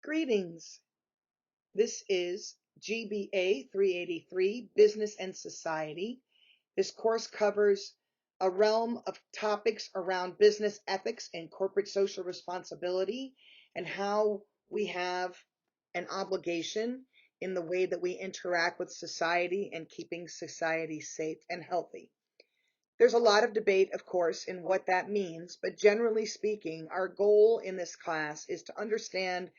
Greetings. This is GBA 383, Business and Society. This course covers a realm of topics around business ethics and corporate social responsibility and how we have an obligation in the way that we interact with society and keeping society safe and healthy. There's a lot of debate, of course, in what that means, but generally speaking, our goal in this class is to understand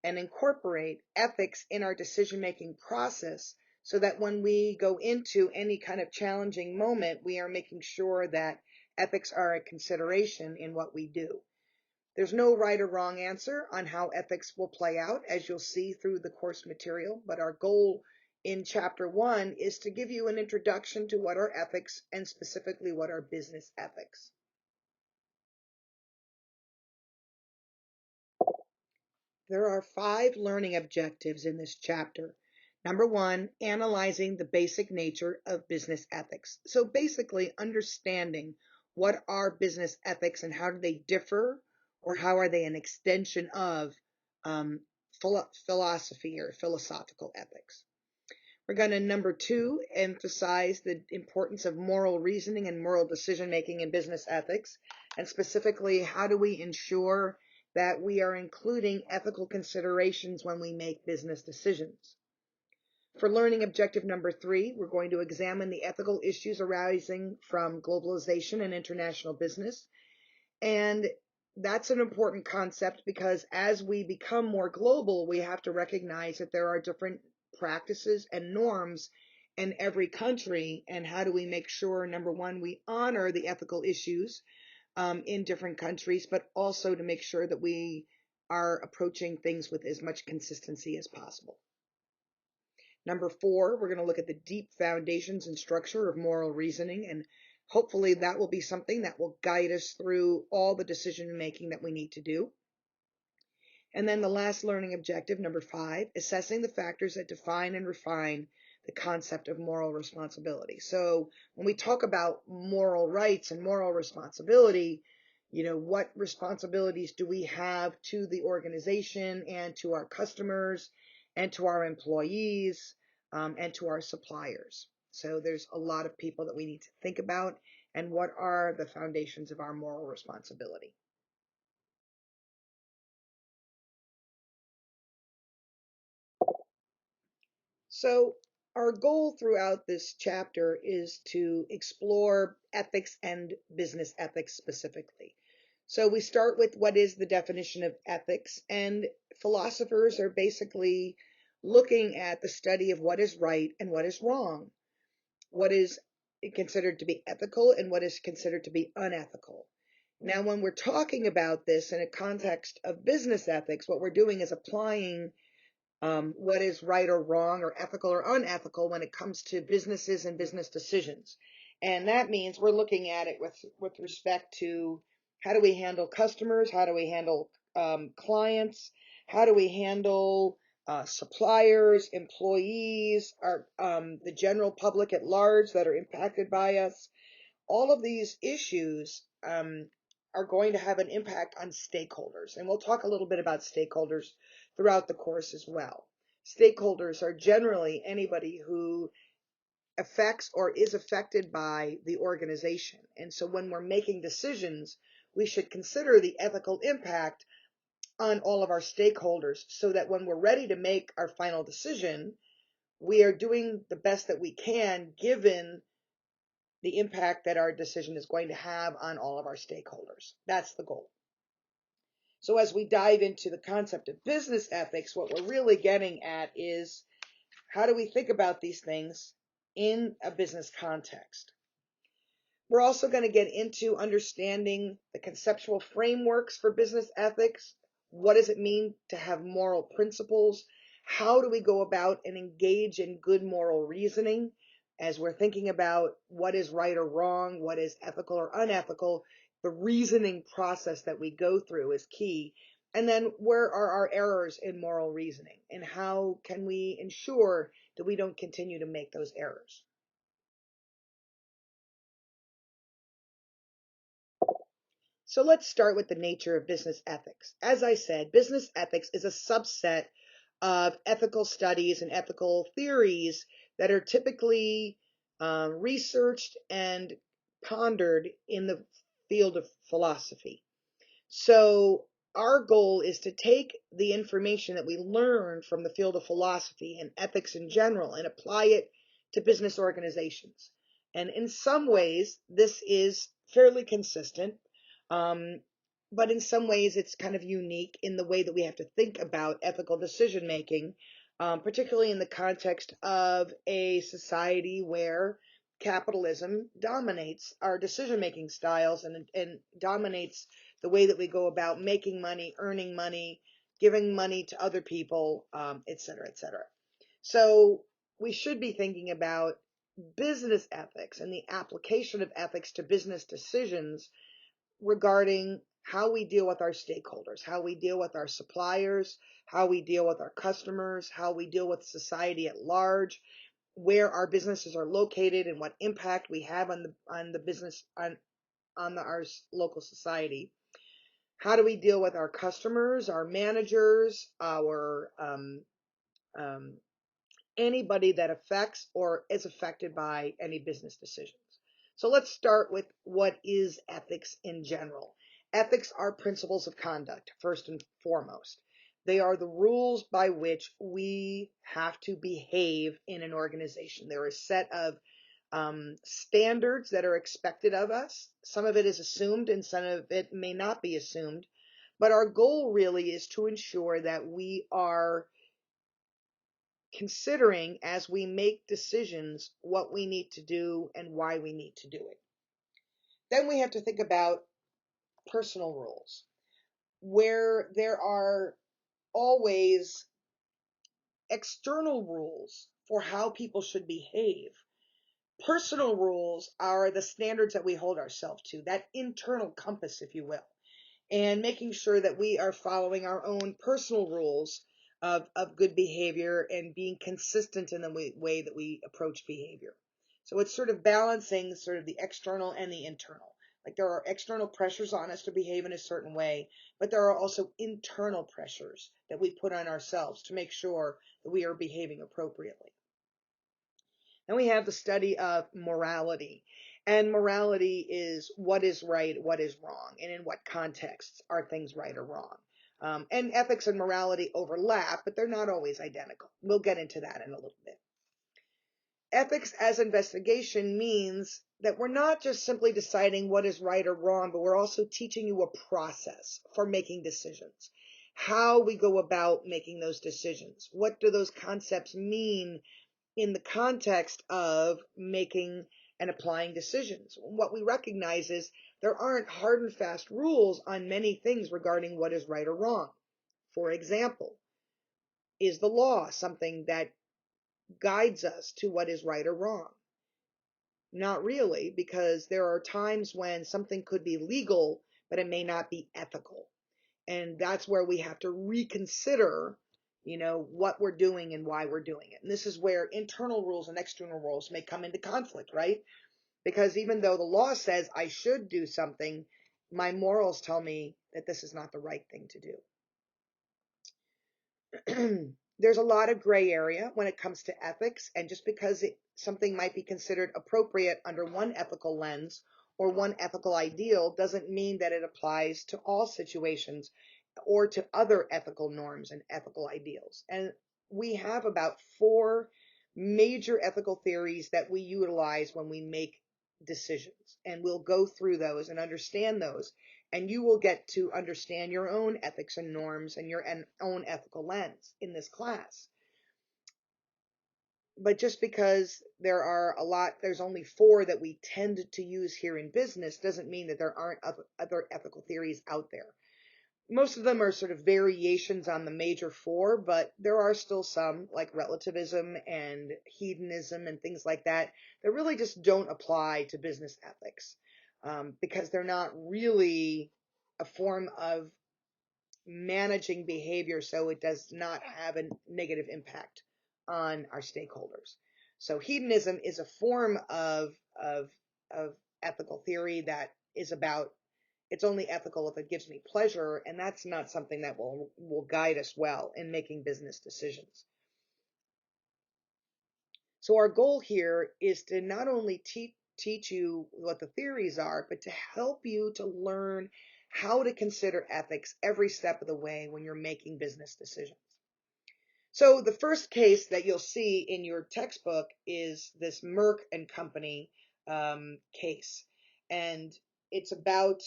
and incorporate ethics in our decision-making process so that when we go into any kind of challenging moment, we are making sure that ethics are a consideration in what we do. There's no right or wrong answer on how ethics will play out, as you'll see through the course material, but our goal in Chapter 1 is to give you an introduction to what are ethics and specifically what are business ethics. There are 5 learning objectives in this chapter. Number 1, analyzing the basic nature of business ethics. So basically understanding what are business ethics and how do they differ, or how are they an extension of philosophy or philosophical ethics. We're going to, number 2, emphasize the importance of moral reasoning and moral decision making in business ethics, and specifically how do we ensure that we are including ethical considerations when we make business decisions. For learning objective number 3, we're going to examine the ethical issues arising from globalization and international business. And that's an important concept because as we become more global, we have to recognize that there are different practices and norms in every country. And how do we make sure, number 1, we honor the ethical issues in different countries, but also to make sure that we are approaching things with as much consistency as possible. Number 4, we're going to look at the deep foundations and structure of moral reasoning, and hopefully that will be something that will guide us through all the decision making that we need to do. And then the last learning objective, number 5, assessing the factors that define and refine the concept of moral responsibility. So when we talk about moral rights and moral responsibility, what responsibilities do we have to the organization and to our customers and to our employees and to our suppliers? So there's a lot of people that we need to think about, and what are the foundations of our moral responsibility. So our goal throughout this chapter is to explore ethics and business ethics specifically. So we start with what is the definition of ethics, and philosophers are basically looking at the study of what is right and what is wrong, what is considered to be ethical and what is considered to be unethical. Now, when we're talking about this in a context of business ethics, what we're doing is applying what is right or wrong or ethical or unethical when it comes to businesses and business decisions. And that means we're looking at it with respect to how do we handle customers, how do we handle clients, how do we handle suppliers, employees, the general public at large that are impacted by us. All of these issues are going to have an impact on stakeholders. And we'll talk a little bit about stakeholders throughout the course as well. Stakeholders are generally anybody who affects or is affected by the organization. And so when we're making decisions, we should consider the ethical impact on all of our stakeholders so that when we're ready to make our final decision, we are doing the best that we can given the impact that our decision is going to have on all of our stakeholders. That's the goal. So as we dive into the concept of business ethics, what we're really getting at is how do we think about these things in a business context? We're also going to get into understanding the conceptual frameworks for business ethics. What does it mean to have moral principles? How do we go about and engage in good moral reasoning as we're thinking about what is right or wrong, what is ethical or unethical? The reasoning process that we go through is key. And then where are our errors in moral reasoning, and how can we ensure that we don't continue to make those errors? So let's start with the nature of business ethics. As I said, business ethics is a subset of ethical studies and ethical theories that are typically researched and pondered in the field of philosophy. So our goal is to take the information that we learn from the field of philosophy and ethics in general and apply it to business organizations. And in some ways, this is fairly consistent. Um, but in some ways, it's kind of unique in the way that we have to think about ethical decision making, particularly in the context of a society where capitalism dominates our decision making styles and dominates the way that we go about making money, earning money, giving money to other people, et cetera, et cetera. So we should be thinking about business ethics and the application of ethics to business decisions regarding how we deal with our stakeholders, how we deal with our suppliers, how we deal with our customers, how we deal with society at large, where our businesses are located and what impact we have on the business our local society. How do we deal with our customers, our managers, our anybody that affects or is affected by any business decisions? So let's start with what is ethics in general. Ethics are principles of conduct, first and foremost. They are the rules by which we have to behave in an organization. They're a set of standards that are expected of us. Some of it is assumed and some of it may not be assumed. But our goal really is to ensure that we are considering as we make decisions what we need to do and why we need to do it. Then we have to think about personal rules, where there are always external rules for how people should behave. Personal rules are the standards that we hold ourselves to, that internal compass, if you will, and making sure that we are following our own personal rules of good behavior and being consistent in the way that we approach behavior. So it's sort of balancing sort of the external and the internal. Like there are external pressures on us to behave in a certain way, but there are also internal pressures that we put on ourselves to make sure that we are behaving appropriately. Then we have the study of morality. And morality is what is right, what is wrong, and in what contexts are things right or wrong. And ethics and morality overlap, but they're not always identical. We'll get into that in a little bit. Ethics as investigation means that we're not just simply deciding what is right or wrong, but we're also teaching you a process for making decisions. How we go about making those decisions. What do those concepts mean in the context of making and applying decisions? What we recognize is there aren't hard and fast rules on many things regarding what is right or wrong. For example, is the law something that guides us to what is right or wrong? Not really, because there are times when something could be legal, but it may not be ethical. And that's where we have to reconsider, what we're doing and why we're doing it. And this is where internal rules and external rules may come into conflict, right? Because even though the law says I should do something, my morals tell me that this is not the right thing to do. There's a lot of gray area when it comes to ethics, and just because something might be considered appropriate under one ethical lens or one ethical ideal doesn't mean that it applies to all situations or to other ethical norms and ethical ideals. And we have about 4 major ethical theories that we utilize when we make decisions, and we'll go through those and understand those, and you will get to understand your own ethics and norms and your own ethical lens in this class. But just because there's only 4 that we tend to use here in business doesn't mean that there aren't other ethical theories out there. Most of them are sort of variations on the major 4, but there are still some, like relativism and hedonism and things like that really just don't apply to business ethics, because they're not really a form of managing behavior so it does not have a negative impact on our stakeholders. So hedonism is a form of ethical theory that is about It's only ethical if it gives me pleasure, and that's not something that will guide us well in making business decisions. So our goal here is to not only teach you what the theories are, but to help you to learn how to consider ethics every step of the way when you're making business decisions. So the first case that you'll see in your textbook is this Merck and Company case, and it's about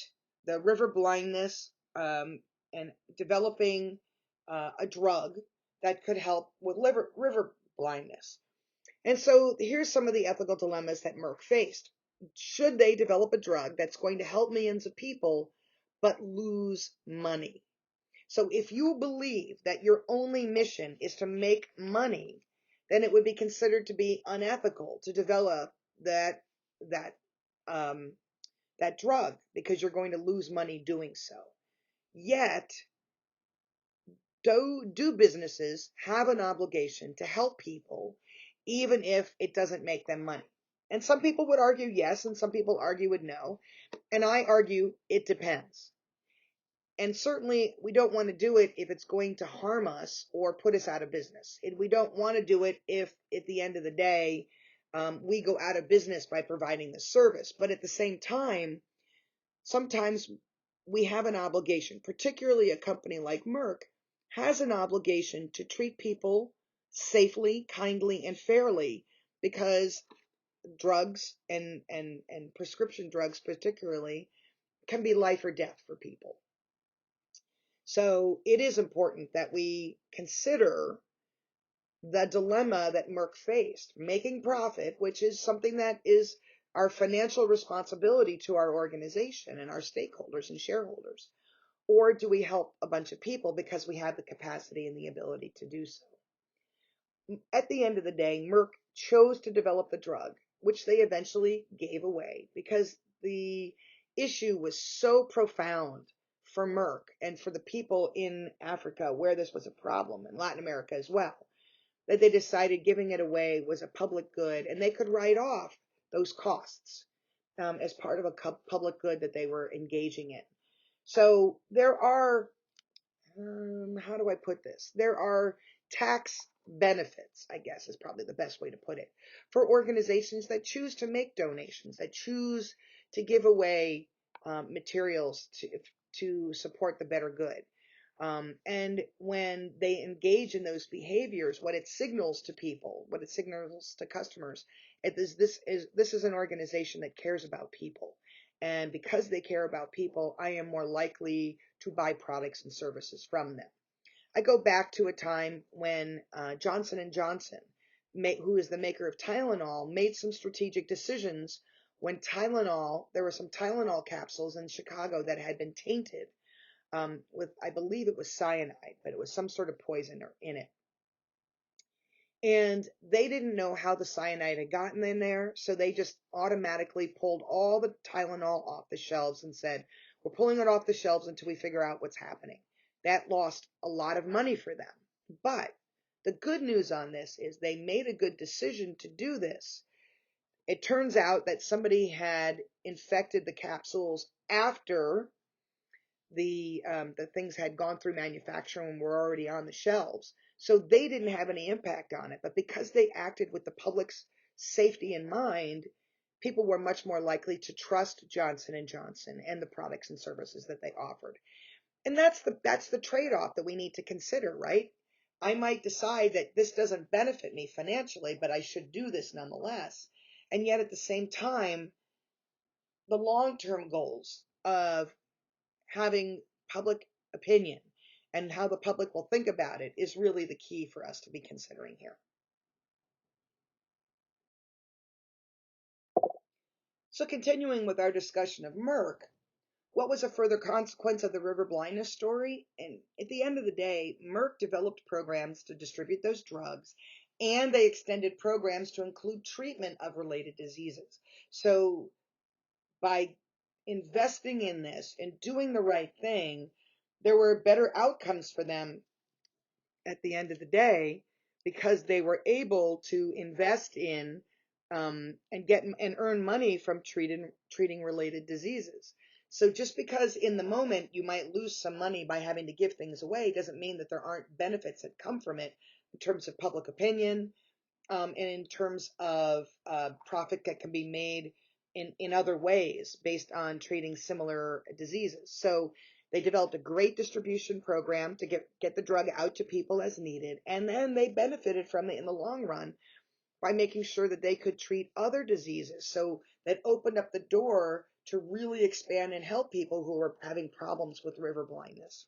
the river blindness and developing a drug that could help with river blindness. And so here's some of the ethical dilemmas that Merck faced. Should they develop a drug that's going to help millions of people but lose money? So if you believe that your only mission is to make money, then it would be considered to be unethical to develop that um, that drug because you're going to lose money doing so. Yet, do businesses have an obligation to help people even if it doesn't make them money? And some people would argue yes, and some people argue would no. And I argue it depends. And certainly we don't want to do it if it's going to harm us or put us out of business. And we don't want to do it if at the end of the day, we go out of business by providing the service. But at the same time, sometimes we have an obligation, particularly a company like Merck has an obligation to treat people safely, kindly, and fairly, because drugs and prescription drugs particularly can be life or death for people. So it is important that we consider the dilemma that Merck faced, making profit, which is something that is our financial responsibility to our organization and our stakeholders and shareholders. Or do we help a bunch of people because we have the capacity and the ability to do so? At the end of the day, Merck chose to develop the drug, which they eventually gave away because the issue was so profound for Merck and for the people in Africa where this was a problem, and Latin America as well, that they decided giving it away was a public good and they could write off those costs as part of a public good that they were engaging in. So there are, how do I put this? There are tax benefits, I guess is probably the best way to put it, for organizations that choose to make donations, that choose to give away materials to support the better good. And when they engage in those behaviors, what it signals to people, what it signals to customers, this is an organization that cares about people. And because they care about people, I am more likely to buy products and services from them. I go back to a time when Johnson and Johnson, who is the maker of Tylenol, made some strategic decisions when there were some Tylenol capsules in Chicago that had been tainted with, I believe it was cyanide, but it was some sort of poison in it. And they didn't know how the cyanide had gotten in there, so they just automatically pulled all the Tylenol off the shelves and said, we're pulling it off the shelves until we figure out what's happening. That lost a lot of money for them. But the good news on this is they made a good decision to do this. It turns out that somebody had infected the capsules after the things had gone through manufacturing and were already on the shelves. So they didn't have any impact on it. But because they acted with the public's safety in mind, people were much more likely to trust Johnson and Johnson and the products and services that they offered. And that's the trade-off that we need to consider, right? I might decide that this doesn't benefit me financially, but I should do this nonetheless. And yet at the same time, the long-term goals of having public opinion and how the public will think about it is really the key for us to be considering here. So continuing with our discussion of Merck, what was a further consequence of the river blindness story? And at the end of the day, Merck developed programs to distribute those drugs, and they extended programs to include treatment of related diseases. So by investing in this and doing the right thing, there were better outcomes for them at the end of the day because they were able to invest in and earn money from treating related diseases. So just because in the moment you might lose some money by having to give things away doesn't mean that there aren't benefits that come from it in terms of public opinion, and in terms of profit that can be made in other ways based on treating similar diseases. So they developed a great distribution program to get the drug out to people as needed, and then they benefited from it in the long run by making sure that they could treat other diseases. So that opened up the door to really expand and help people who were having problems with river blindness.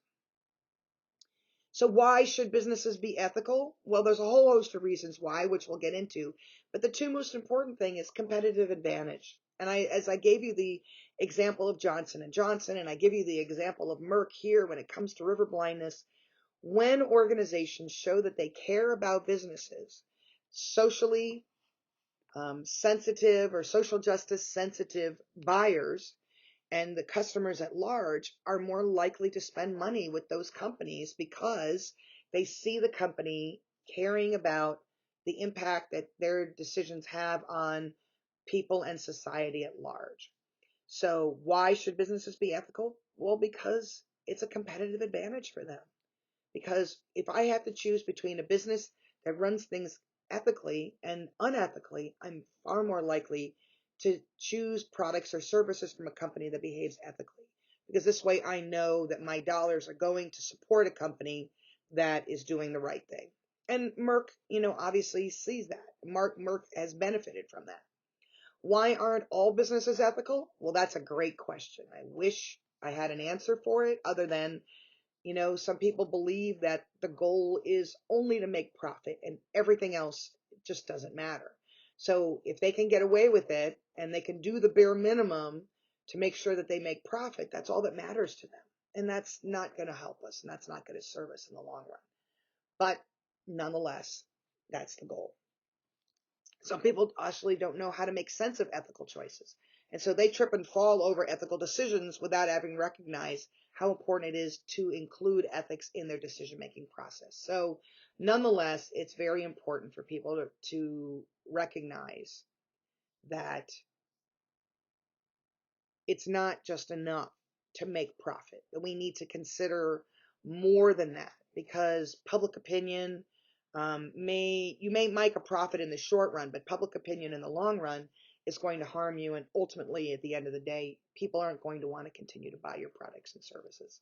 So why should businesses be ethical? Well, there's a whole host of reasons why, which we'll get into. But the two most important thing is competitive advantage. And as I gave you the example of Johnson and Johnson, and I give you the example of Merck here when it comes to river blindness, when organizations show that they care about businesses, socially sensitive or social justice sensitive buyers and the customers at large are more likely to spend money with those companies because they see the company caring about the impact that their decisions have on people and society at large. So why should businesses be ethical? Well, because it's a competitive advantage for them. Because if I have to choose between a business that runs things ethically and unethically, I'm far more likely to choose products or services from a company that behaves ethically. Because this way I know that my dollars are going to support a company that is doing the right thing. And Merck, obviously sees that. Merck has benefited from that. Why aren't all businesses ethical? Well, that's a great question. I wish I had an answer for it other than some people believe that the goal is only to make profit and everything else just doesn't matter. So if they can get away with it and they can do the bare minimum to make sure that they make profit, that's all that matters to them. And that's not going to help us and that's not going to serve us in the long run. But nonetheless, that's the goal. Some people actually don't know how to make sense of ethical choices. And so they trip and fall over ethical decisions without having recognized how important it is to include ethics in their decision-making process. So nonetheless, it's very important for people to recognize that it's not just enough to make profit, that we need to consider more than that because public opinion you may make a profit in the short run, but public opinion in the long run is going to harm you. And ultimately, at the end of the day, people aren't going to want to continue to buy your products and services.